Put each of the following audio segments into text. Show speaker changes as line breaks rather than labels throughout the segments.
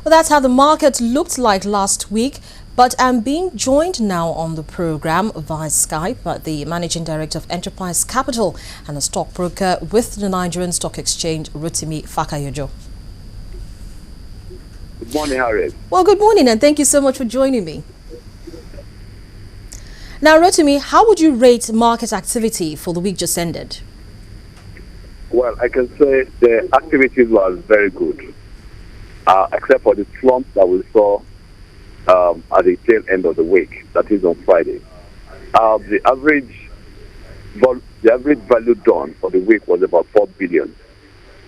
Well, that's how the market looked like last week. But I'm being joined now on the program via Skype by the Managing Director of Enterprise Capital and a stockbroker with the Nigerian Stock Exchange, Rotimi Fakayojo.
Good morning, Harriet.
Well, good morning, and thank you so much for joining me. Now, Rotimi, how would you rate market activity for the week just ended?
Well, I can say the activities were very good, except for the slumps that we saw at the tail end of the week, that is on Friday. The average value done for the week was about 4 billion,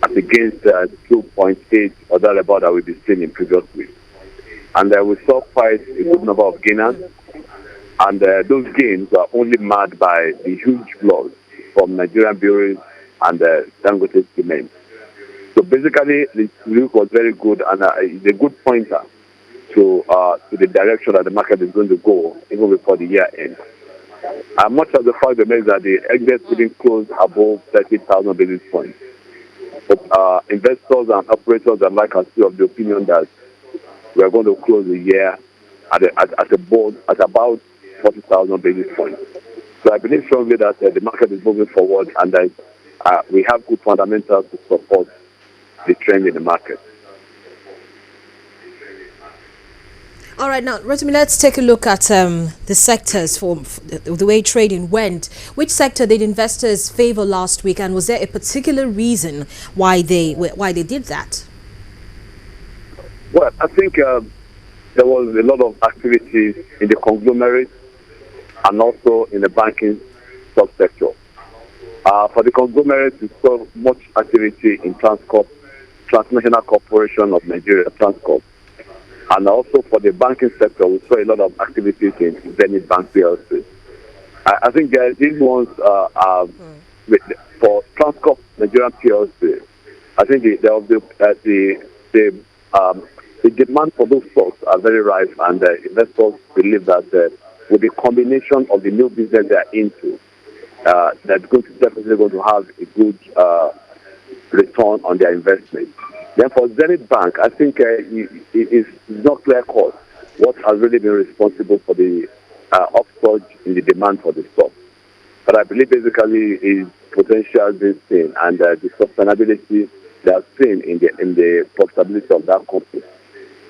as against 2.8 or thereabout that we've been seeing in previous weeks. And we saw quite a good number of gainers, and those gains were only marred by the huge loss from Nigerian Breweries and Dangote Cement. So basically, the week was very good, and it's a good pointer to the direction that the market is going to go even before the year ends. Much of the fact remains that the exit didn't close above 30,000 basis points. But investors and operators are like us still of the opinion that we are going to close the year at about 40,000 basis points. So I believe strongly that the market is moving forward, and that we have good fundamentals to support the trend in the market.
All right, now, Rotimi, let's take a look at the sectors for the way trading went. Which sector did investors favor last week, and was there a particular reason why they did that?
Well, I think there was a lot of activities in the conglomerates and also in the banking subsector. For the conglomerates, we saw much activity in Transcorp, Transnational Corporation of Nigeria, Transcorp. And also for the banking sector, we saw a lot of activities in Zenith Bank PLC. I think these ones are for Transcorp Nigerian PLC. I think the demand for those stocks are very ripe, and investors believe that with the combination of the new business they are into, they're definitely going to have a good return on their investment. Then for Zenith Bank, I think it is not clear-cut what has really been responsible for the upsurge in the demand for the stock. But I believe basically is potential being seen, and the sustainability they are seen in the profitability of that company.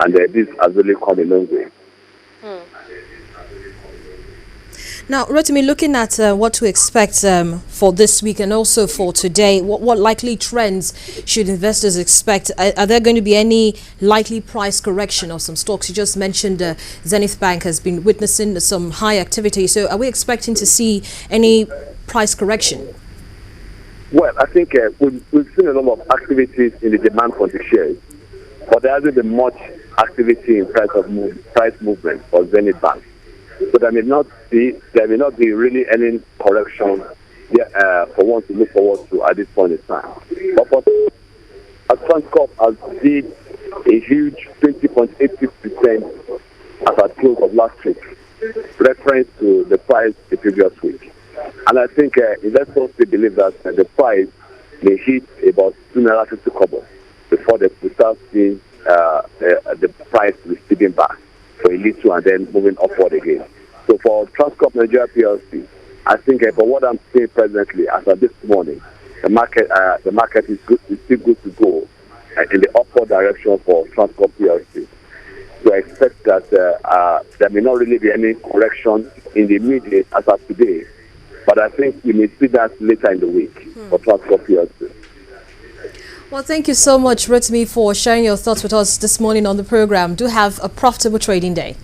And this has really come a long way.
Now, Rotimi, looking at what to expect for this week and also for today, what likely trends should investors expect? Are there going to be any likely price correction of some stocks? You just mentioned Zenith Bank has been witnessing some high activity. So are we expecting to see any price correction?
Well, I think we've seen a lot of activities in the demand for the shares, but there hasn't been much activity in price movement for Zenith Bank. So there may not be really any correction for one to look forward to at this point in time. But Transcorp has did a huge 20.86% as at close of last week, reference to the price the previous week. And I think investors believe that the price may hit about 2.50 kobo before they start seeing the price receding back for a little and then moving upward again. So for Transcorp Nigeria PLC, I think for what I'm seeing presently, as of this morning, the market is still good to go in the upward direction for Transcorp PLC. So I expect that there may not really be any correction in the immediate as of today, but I think we may see that later in the week for Transcorp PLC.
Well, thank you so much, Rotimi, for sharing your thoughts with us this morning on the program. Do have a profitable trading day.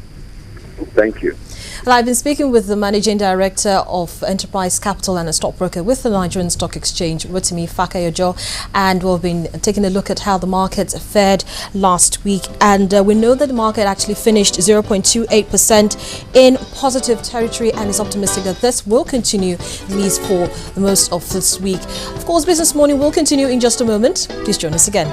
Thank you.
Well, I've been speaking with the Managing Director of Enterprise Capital and a stockbroker with the Nigerian Stock Exchange, Rotimi Fakayojo, and we've been taking a look at how the market fared last week. And we know that the market actually finished 0.28% in positive territory and is optimistic that this will continue at least for the most of this week. Of course, Business Morning will continue in just a moment. Please join us again.